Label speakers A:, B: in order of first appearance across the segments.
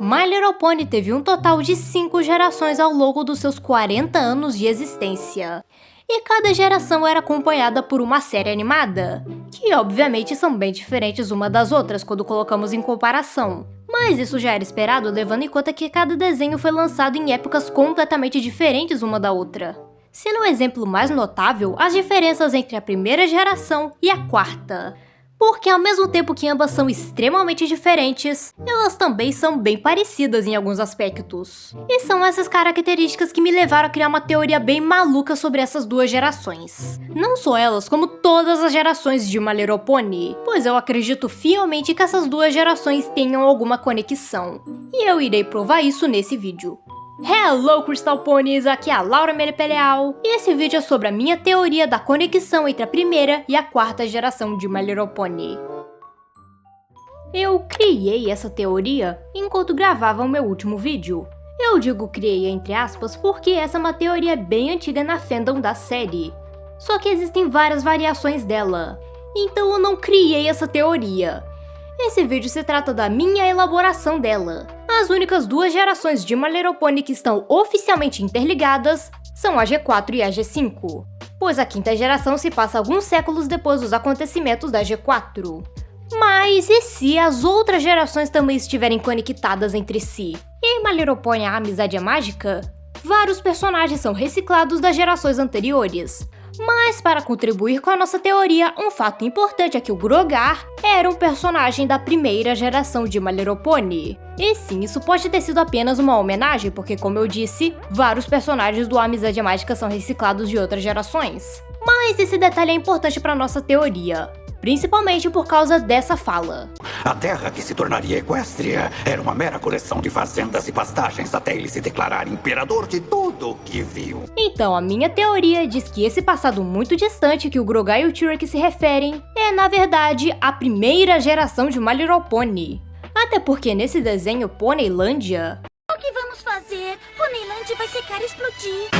A: My Little Pony teve um total de 5 gerações ao longo dos seus 40 anos de existência. E cada geração era acompanhada por uma série animada, que obviamente são bem diferentes uma das outras quando colocamos em comparação. Mas isso já era esperado, levando em conta que cada desenho foi lançado em épocas completamente diferentes uma da outra. Sendo o exemplo mais notável, as diferenças entre a primeira geração e a quarta. Porque ao mesmo tempo que ambas são extremamente diferentes, elas também são bem parecidas em alguns aspectos. E são essas características que me levaram a criar uma teoria bem maluca sobre essas duas gerações. Não só elas, como todas as gerações de My Little Pony, pois eu acredito fielmente que essas duas gerações tenham alguma conexão. E eu irei provar isso nesse vídeo. Hello Crystal Ponies, aqui é a Laura Merepeleal e esse vídeo é sobre a minha teoria da conexão entre a primeira e a quarta geração de My Little Pony. Eu criei essa teoria enquanto gravava o meu último vídeo. Eu digo criei entre aspas porque essa é uma teoria bem antiga na fandom da série. Só que existem várias variações dela, então eu não criei essa teoria. Esse vídeo se trata da minha elaboração dela. As únicas duas gerações de My Little Pony que estão oficialmente interligadas são a G4 e a G5, pois a quinta geração se passa alguns séculos depois dos acontecimentos da G4. Mas e se as outras gerações também estiverem conectadas entre si? Em My Little Pony A Amizade é Mágica, vários personagens são reciclados das gerações anteriores. Mas para contribuir com a nossa teoria, um fato importante é que o Grogar era um personagem da primeira geração de My Little Pony. E sim, isso pode ter sido apenas uma homenagem, porque como eu disse, vários personagens do Amizade Mágica são reciclados de outras gerações. Mas esse detalhe é importante para nossa teoria, principalmente por causa dessa fala.
B: A terra que se tornaria Equestria era uma mera coleção de fazendas e pastagens até ele se declarar imperador de tudo o que viu.
A: Então, a minha teoria diz que esse passado muito distante que o Grogar e o T-Rex se referem é, na verdade, a primeira geração de My Little Pony. Até porque nesse desenho Ponylândia...
C: O que vamos fazer? Ponylândia vai secar e explodir.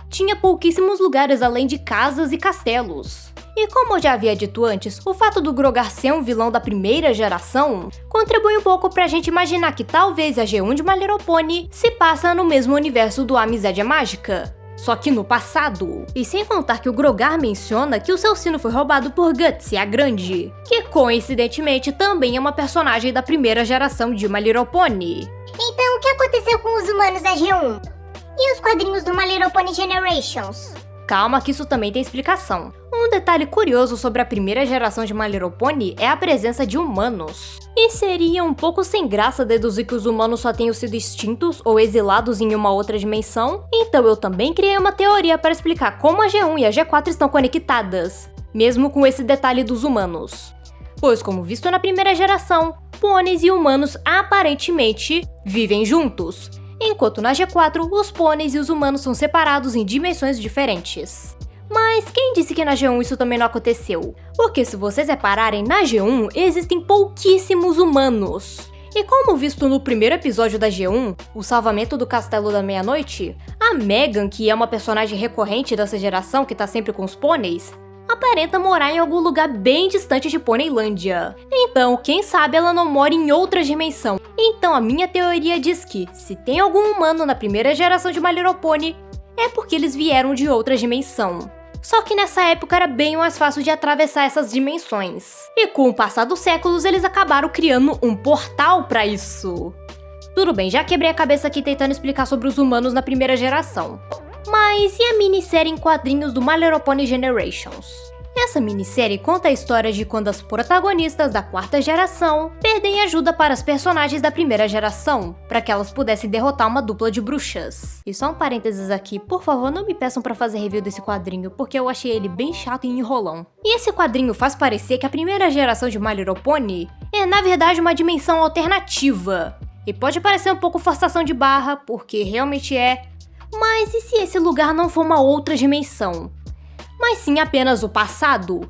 A: Tinha pouquíssimos lugares além de casas e castelos. E como eu já havia dito antes, o fato do Grogar ser um vilão da primeira geração contribui um pouco pra gente imaginar que talvez a G1 de My Little Pony se passa no mesmo universo do Amizade é Mágica, só que no passado. E sem contar que o Grogar menciona que o seu sino foi roubado por Gutsy, a Grande, que coincidentemente também é uma personagem da primeira geração de My Little Pony.
C: Então o que aconteceu com os humanos da G1? E os quadrinhos do My Little Pony Generations?
A: Calma que isso também tem explicação. Um detalhe curioso sobre a primeira geração de My Little Pony é a presença de humanos. E seria um pouco sem graça deduzir que os humanos só tenham sido extintos ou exilados em uma outra dimensão, então eu também criei uma teoria para explicar como a G1 e a G4 estão conectadas, mesmo com esse detalhe dos humanos. Pois como visto na primeira geração, pôneis e humanos aparentemente vivem juntos, enquanto na G4 os pôneis e os humanos são separados em dimensões diferentes. Mas quem disse que na G1 isso também não aconteceu? Porque se vocês repararem, na G1 existem pouquíssimos humanos. E como visto no primeiro episódio da G1, o salvamento do Castelo da Meia-Noite, a Megan, que é uma personagem recorrente dessa geração que tá sempre com os pôneis, aparenta morar em algum lugar bem distante de Ponylândia. Então, quem sabe ela não mora em outra dimensão. Então a minha teoria diz que, se tem algum humano na primeira geração de My Little Pony, é porque eles vieram de outra dimensão. Só que nessa época era bem mais fácil de atravessar essas dimensões. E com o passar dos séculos, eles acabaram criando um portal pra isso. Tudo bem, já quebrei a cabeça aqui tentando explicar sobre os humanos na primeira geração. Mas e a minissérie em quadrinhos do My Little Pony Generations? Essa minissérie conta a história de quando as protagonistas da quarta geração pedem ajuda para as personagens da primeira geração, para que elas pudessem derrotar uma dupla de bruxas. E só um parênteses aqui, por favor não me peçam para fazer review desse quadrinho, porque eu achei ele bem chato e enrolão. E esse quadrinho faz parecer que a primeira geração de My Little Pony é na verdade uma dimensão alternativa. E pode parecer um pouco forçação de barra, porque realmente é. Mas e se esse lugar não for uma outra dimensão? Mas sim apenas o passado?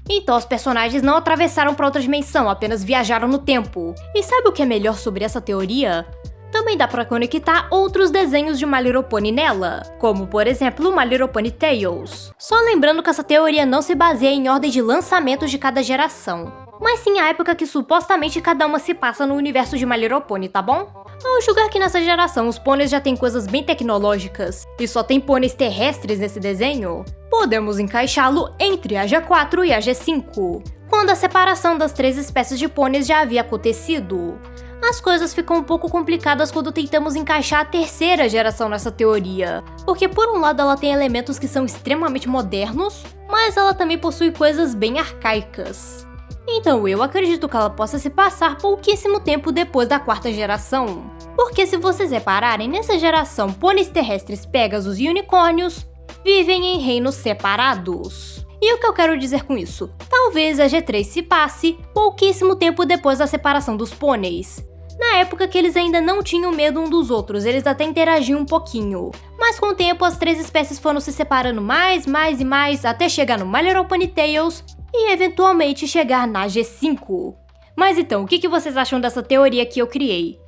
A: Então os personagens não atravessaram para outra dimensão, apenas viajaram no tempo. E sabe o que é melhor sobre essa teoria? Também dá pra conectar outros desenhos de My Little Pony nela, como por exemplo My Little Pony Tales. Só lembrando que essa teoria não se baseia em ordem de lançamento de cada geração, mas sim a época que supostamente cada uma se passa no universo de My Little Pony, tá bom? Ao julgar que nessa geração os pôneis já têm coisas bem tecnológicas e só tem pôneis terrestres nesse desenho, podemos encaixá-lo entre a G4 e a G5, quando a separação das 3 espécies de pôneis já havia acontecido. As coisas ficam um pouco complicadas quando tentamos encaixar a terceira geração nessa teoria, porque por um lado ela tem elementos que são extremamente modernos, mas ela também possui coisas bem arcaicas. Então eu acredito que ela possa se passar pouquíssimo tempo depois da 4ª geração. Porque se vocês repararem, nessa geração, pôneis terrestres Pegasus e unicórnios vivem em reinos separados. E o que eu quero dizer com isso? Talvez a G3 se passe pouquíssimo tempo depois da separação dos pôneis. Na época que eles ainda não tinham medo um dos outros, eles até interagiam um pouquinho. Mas com o tempo as 3 espécies foram se separando mais e mais até chegar no My Little Pony Tales e eventualmente chegar na G5. Mas então, o que vocês acham dessa teoria que eu criei?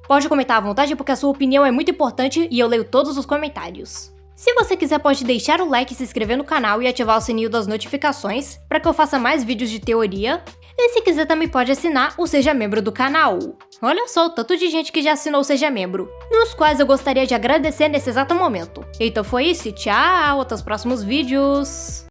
A: Pode comentar à vontade porque a sua opinião é muito importante e eu leio todos os comentários. Se você quiser pode deixar o like, se inscrever no canal e ativar o sininho das notificações para que eu faça mais vídeos de teoria. E se quiser também pode assinar o Seja Membro do canal. Olha só o tanto de gente que já assinou o Seja Membro, nos quais eu gostaria de agradecer nesse exato momento. Então foi isso, tchau, até os próximos vídeos!